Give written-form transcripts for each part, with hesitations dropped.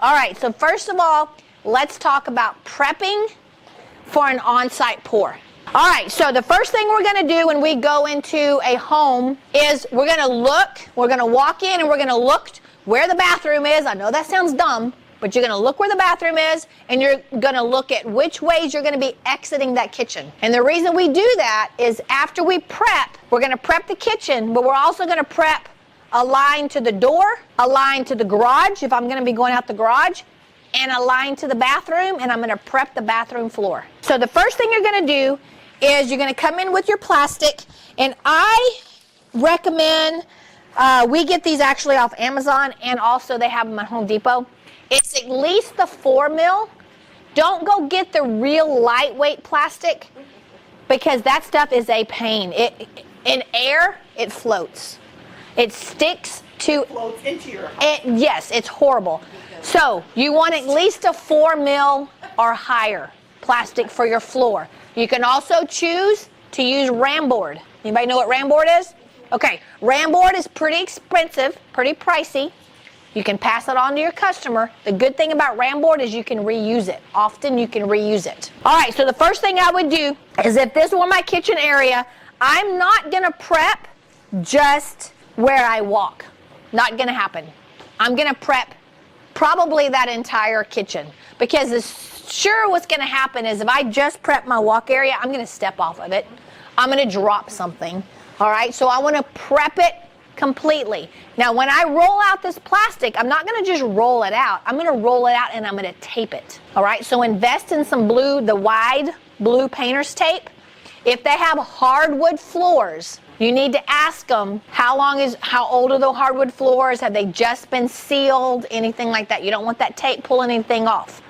All right, so first of all, let's talk about prepping for an on-site pour. All right, so the first thing we're going to do when we go into a home is we're going to walk in and we're going to look where the bathroom is. I know that sounds dumb, but you're going to look where the bathroom is and you're going to look at which ways you're going to be exiting that kitchen. And the reason we do that is after we prep, we're going to prep the kitchen, but we're also going to prep a line to the door, a line to the garage if I'm going to be going out the garage, and a line to the bathroom, and I'm going to prep the bathroom floor. So the first thing you're going to do is you're going to come in with your plastic, and I recommend, we get these actually off Amazon, and also they have them at Home Depot. It's at least the 4 mil. Don't go get the real lightweight plastic because that stuff is a pain. In air, it floats. It sticks to... Floats into your house. Yes, it's horrible. So you want at least a 4 mil or higher plastic for your floor. You can also choose to use ram board. Anybody know what ram board is? Okay, ram board is pretty expensive, pretty pricey. You can pass it on to your customer. The good thing about ram board is you can reuse it. Often you can reuse it. All right, so the first thing I would do is if this were my kitchen area, I'm not going to prep just where I walk. Not going to happen. I'm going to prep probably that entire kitchen because sure what's going to happen is if I just prep my walk area, I'm going to step off of it. I'm going to drop something. All right, so I want to prep it completely. Now when I roll out this plastic, I'm not going to just roll it out. I'm going to roll it out and I'm going to tape it. All right, so invest in some blue, the wide blue painter's tape. If they have hardwood floors, you need to ask them how old are the hardwood floors? Have they just been sealed? Anything like that. You don't want that tape pulling anything off.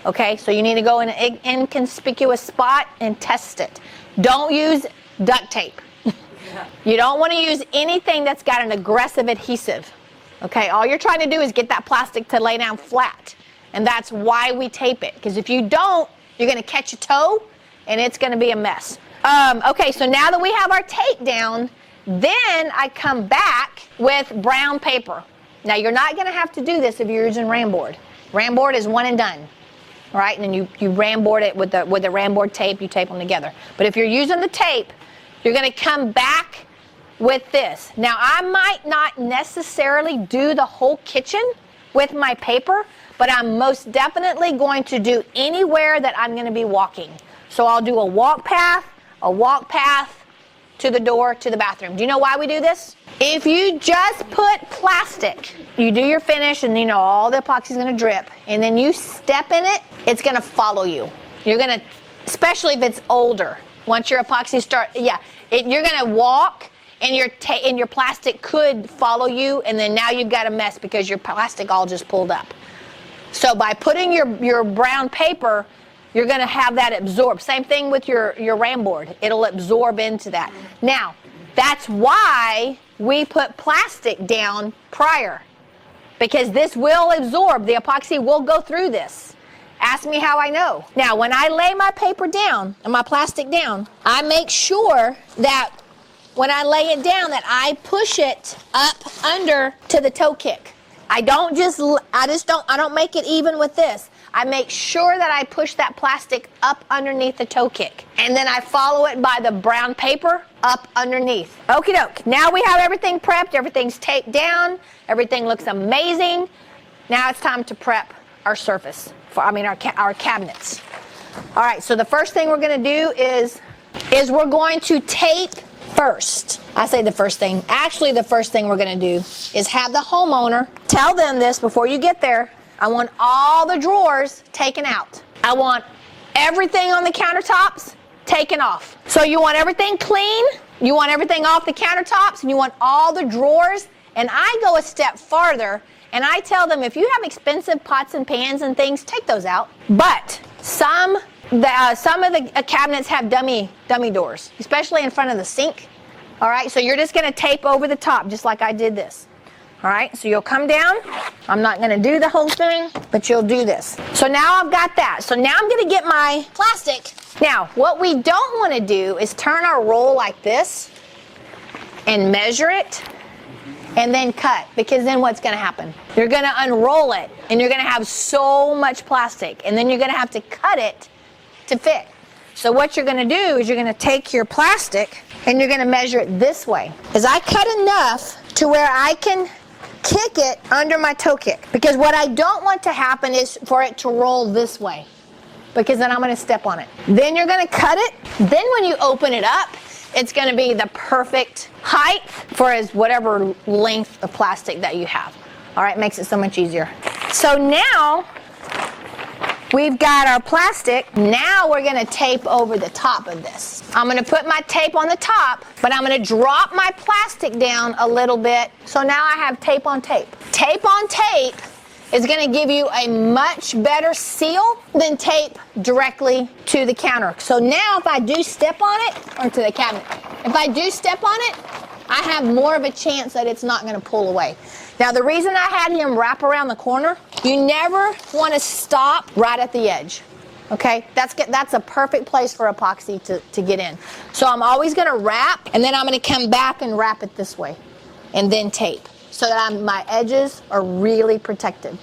Okay, so you need to go in an inconspicuous spot and test it. Don't use duct tape. You don't want to use anything that's got an aggressive adhesive. Okay, all you're trying to do is get that plastic to lay down flat. And that's why we tape it. Because if you don't, you're going to catch a toe and it's going to be a mess. Okay, so now that we have our tape down, then I come back with brown paper. Now you're not going to have to do this if you're using ram board. Ram board is one and done. All right, and then you ram board it with the ram board tape, you tape them together. But if you're using the tape, you're going to come back with this. Now I might not necessarily do the whole kitchen with my paper, but I'm most definitely going to do anywhere that I'm going to be walking. So I'll do a walk path to the door, to the bathroom. Do you know why we do this? If you just put plastic, you do your finish and you know all the epoxy is going to drip, and then you step in it, it's going to follow you. You're going to, especially if it's older, once your epoxy you're going to walk and your plastic could follow you, and then now you've got a mess because your plastic all just pulled up. So by putting your brown paper, you're going to have that absorb. Same thing with your ram board. It'll absorb into that. Now, that's why we put plastic down prior, because this will absorb. The epoxy will go through this. Ask me how I know. Now, when I lay my paper down and my plastic down, I make sure that when I lay it down that I push it up under to the toe kick. I don't make it even with this. I make sure that I push that plastic up underneath the toe kick. And then I follow it by the brown paper up underneath. Okie doke. Now we have everything prepped. Everything's taped down. Everything looks amazing. Now it's time to prep our surface. Our cabinets. All right, so the first thing we're going to do is we're going to tape first. I say the first thing. Actually, the first thing we're going to do is have the homeowner tell them this before you get there. I want all the drawers taken out. I want everything on the countertops taken off. So you want everything clean, you want everything off the countertops, and you want all the drawers. And I go a step farther, and I tell them if you have expensive pots and pans and things, take those out. But some of the cabinets have dummy doors, especially in front of the sink. All right, so you're just going to tape over the top, just like I did this. All right, so you'll come down. I'm not going to do the whole thing, but you'll do this. So now I've got that. So now I'm going to get my plastic. Now, what we don't want to do is turn our roll like this and measure it and then cut, because then what's going to happen? You're going to unroll it, and you're going to have so much plastic, and then you're going to have to cut it to fit. So what you're going to do is you're going to take your plastic and you're going to measure it this way. As I cut enough to where I can kick it under my toe kick, because what I don't want to happen is for it to roll this way, because then I'm going to step on it. Then you're going to cut it. Then when you open it up, it's going to be the perfect height for whatever length of plastic that you have. All right, makes it so much easier. So now we've got our plastic. Now we're going to tape over the top of this. I'm going to put my tape on the top, but I'm going to drop my plastic down a little bit. So now I have tape on tape. Tape on tape is going to give you a much better seal than tape directly to the counter. So now if I do step on it, or to the cabinet, if I do step on it, I have more of a chance that it's not going to pull away. Now the reason I had him wrap around the corner, you never want to stop right at the edge. Okay, that's a perfect place for epoxy to get in. So I'm always going to wrap, and then I'm going to come back and wrap it this way, and then tape, so that my edges are really protected.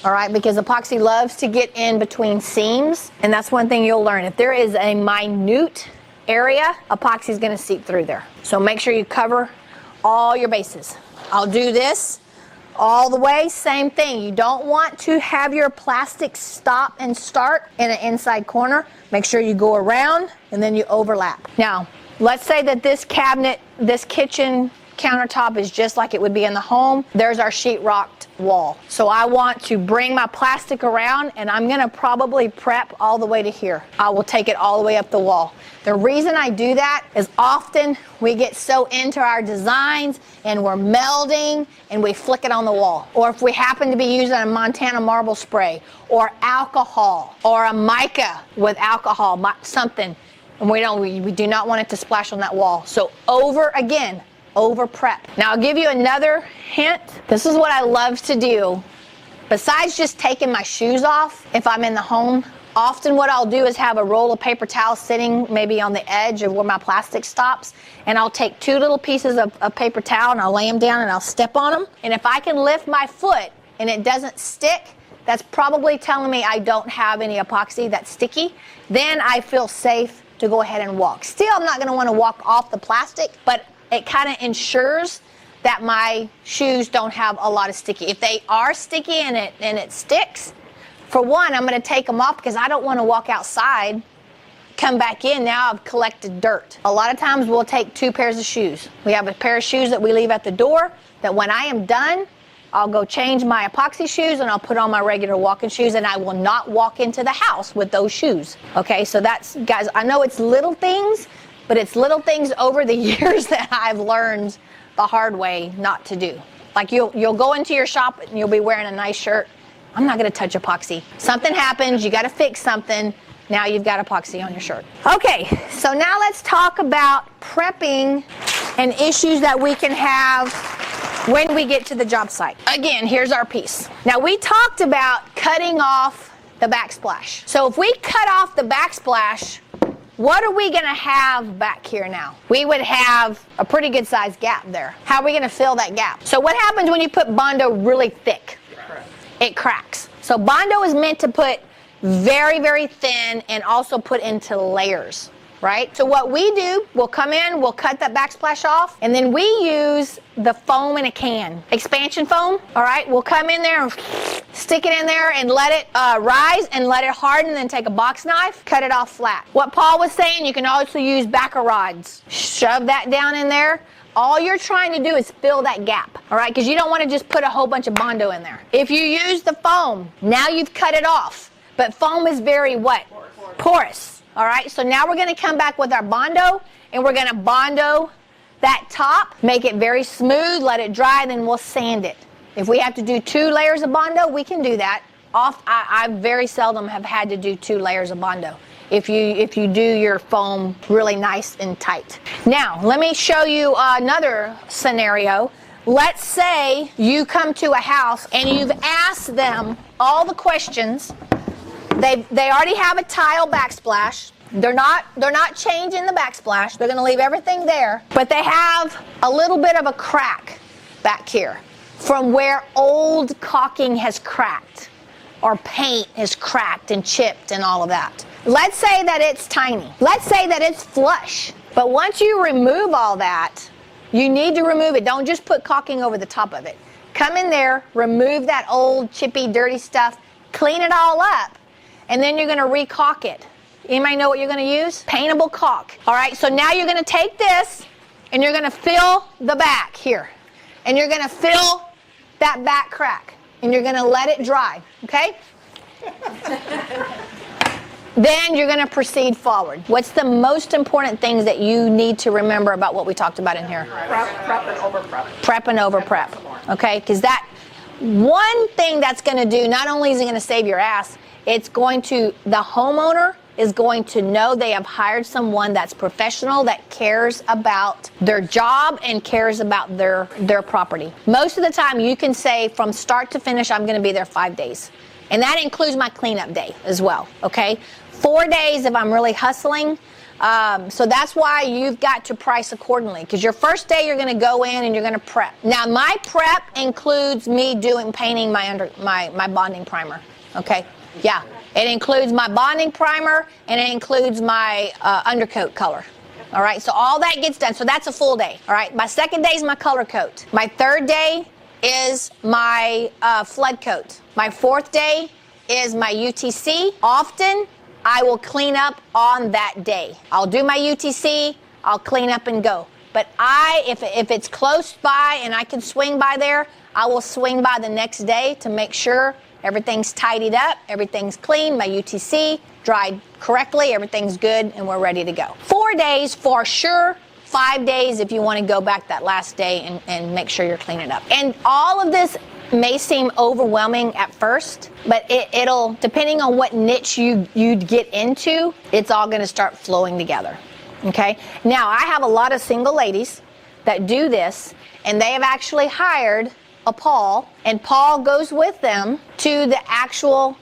All right, because epoxy loves to get in between seams, and that's one thing you'll learn. If there is a minute area, epoxy is going to seep through there. So make sure you cover all your bases. I'll do this all the way, same thing. You don't want to have your plastic stop and start in an inside corner. Make sure you go around and then you overlap. Now, let's say that this cabinet, this kitchen countertop is just like it would be in the home. There's our sheetrocked wall. So I want to bring my plastic around, and I'm going to probably prep all the way to here. I will take it all the way up the wall. The reason I do that is often we get so into our designs and we're melding and we flick it on the wall. Or if we happen to be using a Montana marble spray or alcohol or a mica with alcohol, something, and we do not want it to splash on that wall. So over prep. Now I'll give you another hint. This is what I love to do. Besides just taking my shoes off if I'm in the home, often what I'll do is have a roll of paper towel sitting maybe on the edge of where my plastic stops, and I'll take two little pieces of paper towel and I'll lay them down and I'll step on them. And if I can lift my foot and it doesn't stick, that's probably telling me I don't have any epoxy that's sticky. Then I feel safe to go ahead and walk. Still, I'm not going to want to walk off the plastic, but it kind of ensures that my shoes don't have a lot of sticky. If they are sticky and it sticks, for one, I'm going to take them off because I don't want to walk outside, come back in, now I've collected dirt. A lot of times we'll take two pairs of shoes. We have a pair of shoes that we leave at the door that when I am done, I'll go change my epoxy shoes and I'll put on my regular walking shoes, and I will not walk into the house with those shoes. Okay, so that's, guys, I know it's little things, but it's little things over the years that I've learned the hard way not to do. Like you'll go into your shop and you'll be wearing a nice shirt. I'm not going to touch epoxy. Something happens, you got to fix something. Now you've got epoxy on your shirt. Okay, so now let's talk about prepping and issues that we can have when we get to the job site. Again, here's our piece. Now we talked about cutting off the backsplash. So if we cut off the backsplash, what are we going to have back here now? We would have a pretty good sized gap there. How are we going to fill that gap? So what happens when you put Bondo really thick? It cracks. So Bondo is meant to put very, very thin and also put into layers, right? So what we do, we'll come in, we'll cut that backsplash off, and then we use the foam in a can. Expansion foam, all right? We'll come in there and stick it in there and let it rise and let it harden, then take a box knife, cut it off flat. What Paul was saying, you can also use backer rods. Shove that down in there. All you're trying to do is fill that gap, all right? Because you don't want to just put a whole bunch of Bondo in there. If you use the foam, now you've cut it off. But foam is very what? Porous, all right? So now we're going to come back with our Bondo, and we're going to Bondo that top, make it very smooth, let it dry, then we'll sand it. If we have to do 2 layers of Bondo, we can do that. I very seldom have had to do 2 layers of Bondo if you do your foam really nice and tight. Now, let me show you another scenario. Let's say you come to a house and you've asked them all the questions. They already have a tile backsplash. They're not changing the backsplash. They're going to leave everything there, but they have a little bit of a crack back here from where old caulking has cracked or paint has cracked and chipped and all of that. Let's say that it's tiny. Let's say that it's flush. But once you remove all that, you need to remove it. Don't just put caulking over the top of it. Come in there, remove that old, chippy, dirty stuff, clean it all up, and then you're going to re-caulk it. Anybody know what you're going to use? Paintable caulk. All right, so now you're going to take this, and you're going to fill the back here. And you're going to fill that back crack, and you're going to let it dry, okay? Then you're going to proceed forward. What's the most important things that you need to remember about what we talked about in here? Prep and over prep. Prep and over prep, okay? Because that one thing that's going to do, not only is it going to save your ass, it's going to, the homeowner is going to know they have hired someone that's professional, that cares about their job and cares about their property. Most of the time you can say from start to finish, I'm going to be there 5 days. And that includes my cleanup day as well, okay? 4 days if I'm really hustling. So that's why you've got to price accordingly, because your first day you're going to go in and you're going to prep. Now my prep includes me painting my bonding primer, okay? Yeah, it includes my bonding primer and it includes my undercoat color. All right, so all that gets done. So that's a full day. All right, my second day is my color coat. My third day is my flood coat. My fourth day is my UTC. Often I will clean up on that day. I'll do my UTC, I'll clean up and go. But if it's close by and I can swing by there, I will swing by the next day to make sure everything's tidied up, everything's clean, my UTC dried correctly, everything's good, and we're ready to go. 4 days for sure. 5 days if you want to go back that last day and make sure you're cleaning up. And all of this may seem overwhelming at first, but it'll, depending on what niche you'd get into, it's all going to start flowing together. Okay? Now, I have a lot of single ladies that do this, and they have actually hired a Paul, and Paul goes with them to the actual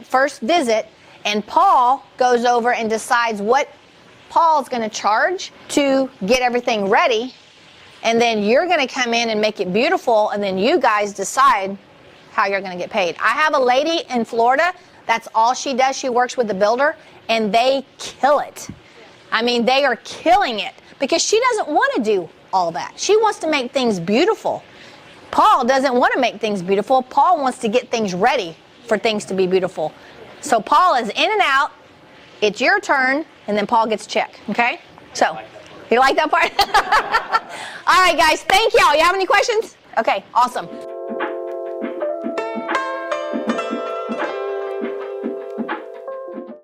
first visit, and Paul goes over and decides what Paul's going to charge to get everything ready, and then you're going to come in and make it beautiful, and then you guys decide how you're going to get paid. I have a lady in Florida, that's all she does. She works with the builder, and they kill it. I mean, they are killing it because she doesn't want to do all that. She wants to make things beautiful. Paul doesn't want to make things beautiful. Paul wants to get things ready for things to be beautiful. So Paul is in and out. It's your turn, and then Paul gets a check, okay? So, you like that part? All right, guys, thank y'all. You have any questions? Okay, awesome.